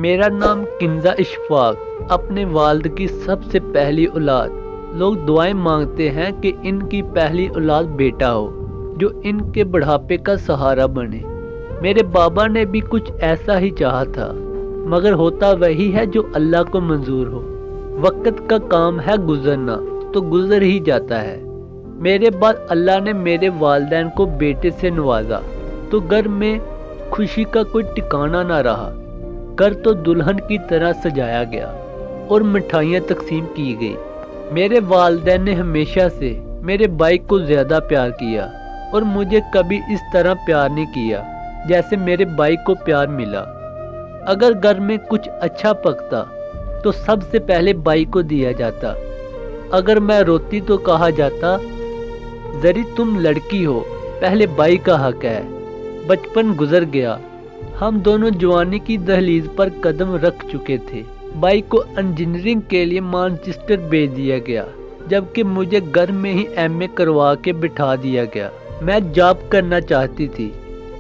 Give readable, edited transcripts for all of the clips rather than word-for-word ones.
मेरा नाम किंजा इशफाक, अपने वालिद की सबसे पहली औलाद। लोग दुआएं मांगते हैं कि इनकी पहली औलाद बेटा हो जो इनके बुढ़ापे का सहारा बने। मेरे बाबा ने भी कुछ ऐसा ही चाहा था, मगर होता वही है जो अल्लाह को मंजूर हो। वक्त का काम है गुजरना, तो गुजर ही जाता है। मेरे बाद अल्लाह ने मेरे वालिदैन को बेटे से नवाजा, तो घर में खुशी का कोई ठिकाना ना रहा। घर तो दुल्हन की तरह सजाया गया और मिठाइयाँ तकसीम की गई। मेरे वालिदैन ने हमेशा से मेरे भाई को ज़्यादा प्यार किया और मुझे कभी इस तरह प्यार नहीं किया जैसे मेरे भाई को प्यार मिला। अगर घर में कुछ अच्छा पकता तो सबसे पहले भाई को दिया जाता। अगर मैं रोती तो कहा जाता, जरी तुम लड़की हो, पहले भाई का हक है। बचपन गुजर गया, हम दोनों जवानी की दहलीज पर कदम रख चुके थे। भाई को इंजीनियरिंग के लिए मैनचेस्टर भेज दिया गया, जबकि मुझे घर में ही एमए करवा के बिठा दिया गया। मैं जॉब करना चाहती थी,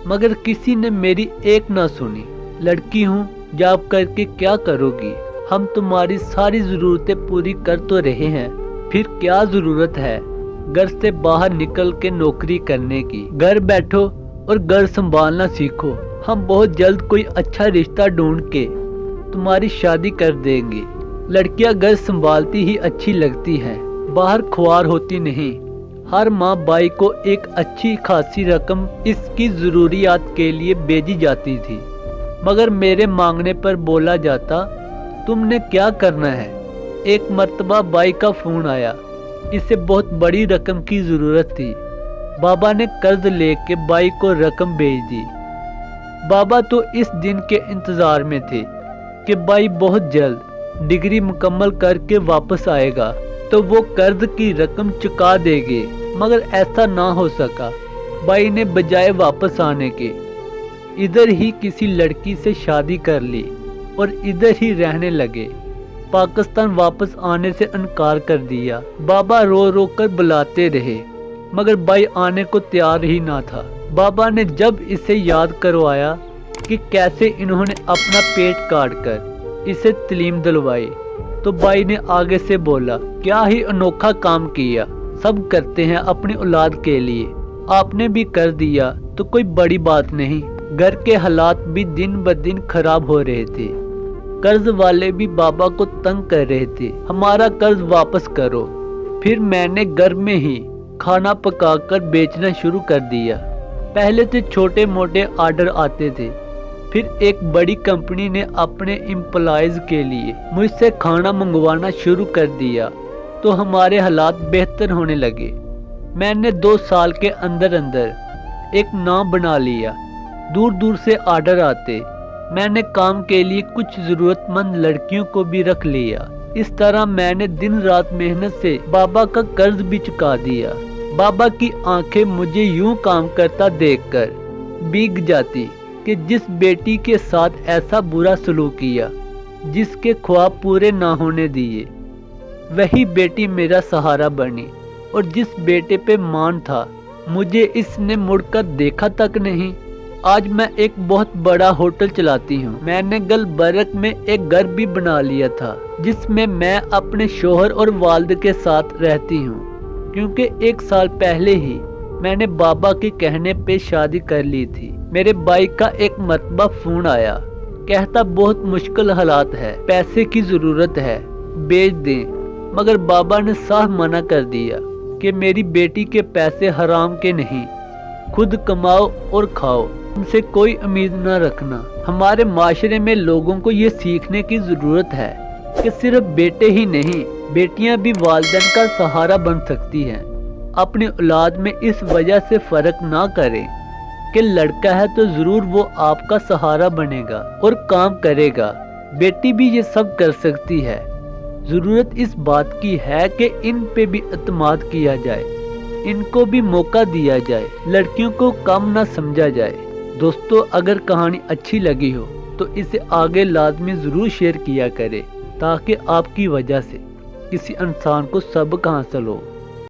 मगर किसी ने मेरी एक ना सुनी। लड़की हूँ, जॉब करके क्या करोगी? हम तुम्हारी सारी ज़रूरतें पूरी कर तो रहे हैं, फिर क्या ज़रूरत है घर से बाहर निकल के नौकरी करने की? घर बैठो और घर संभालना सीखो। हम बहुत जल्द कोई अच्छा रिश्ता ढूंढ के तुम्हारी शादी कर देंगे। लड़कियां घर संभालती ही अच्छी लगती हैं, बाहर खुआर होती नहीं। हर माँ भाई को एक अच्छी खासी रकम इसकी ज़रूरियात के लिए भेजी जाती थी, मगर मेरे मांगने पर बोला जाता, तुमने क्या करना है? एक मर्तबा भाई का फ़ोन आया, इसे बहुत बड़ी रकम की ज़रूरत थी। बाबा ने कर्ज लेके भाई को रकम भेज दी। बाबा तो इस दिन के इंतज़ार में थे कि भाई बहुत जल्द डिग्री मुकम्मल करके वापस आएगा तो वो कर्ज की रकम चुका देंगे, मगर ऐसा ना हो सका। भाई ने बजाय वापस आने के इधर ही किसी लड़की से शादी कर ली और इधर ही रहने लगे। पाकिस्तान वापस आने से इनकार कर दिया। बाबा रो रो कर बुलाते रहे, मगर भाई आने को तैयार ही ना था। बाबा ने जब इसे याद करवाया कि कैसे इन्होंने अपना पेट काट कर इसे तालीम दिलवाई, तो भाई ने आगे से बोला, क्या ही अनोखा काम किया। सब करते हैं अपनी औलाद के लिए, आपने भी कर दिया तो कोई बड़ी बात नहीं। घर के हालात भी दिन ब दिन खराब हो रहे थे। कर्ज वाले भी बाबा को तंग कर रहे थे, हमारा कर्ज वापस करो। फिर मैंने घर में ही खाना पकाकर बेचना शुरू कर दिया। पहले तो छोटे मोटे आर्डर आते थे, फिर एक बड़ी कंपनी ने अपने एम्प्लॉयज के लिए मुझसे खाना मंगवाना शुरू कर दिया, तो हमारे हालात बेहतर होने लगे। मैंने 2 साल के अंदर अंदर एक नाम बना लिया। दूर दूर से आर्डर आते। मैंने काम के लिए कुछ ज़रूरतमंद लड़कियों को भी रख लिया। इस तरह मैंने दिन रात मेहनत से बाबा का कर्ज भी चुका दिया। बाबा की आंखें मुझे यूं काम करता देखकर भीग जाती कि जिस बेटी के साथ ऐसा बुरा सलूक किया, जिसके ख्वाब पूरे ना होने दिए, वही बेटी मेरा सहारा बनी। और जिस बेटे पे मान था, मुझे इसने मुड़कर देखा तक नहीं। आज मैं एक बहुत बड़ा होटल चलाती हूँ। मैंने गलबर्ग में एक घर भी बना लिया था, जिसमें मैं अपने शोहर और वालिद के साथ रहती हूँ, क्योंकि 1 साल पहले ही मैंने बाबा के कहने पे शादी कर ली थी। मेरे भाई का एक मरतबा फोन आया, कहता बहुत मुश्किल हालात है, पैसे की जरूरत है, बेच दें। मगर बाबा ने साफ मना कर दिया कि मेरी बेटी के पैसे हराम के नहीं, खुद कमाओ और खाओ, उनसे कोई उम्मीद न रखना। हमारे माशरे में लोगों को ये सीखने की जरूरत है कि सिर्फ बेटे ही नहीं, बेटियां भी वालिदैन का सहारा बन सकती हैं। अपनी औलाद में इस वजह से फर्क ना करें कि लड़का है तो जरूर वो आपका सहारा बनेगा और काम करेगा। बेटी भी ये सब कर सकती है। जरूरत इस बात की है कि इन पे भी एतमाद किया जाए, इनको भी मौका दिया जाए, लड़कियों को कम ना समझा जाए। दोस्तों, अगर कहानी अच्छी लगी हो तो इसे आगे लाजमी ज़रूर शेयर किया करें, ताकि आपकी वजह से किसी इंसान को सबक हासिल हो।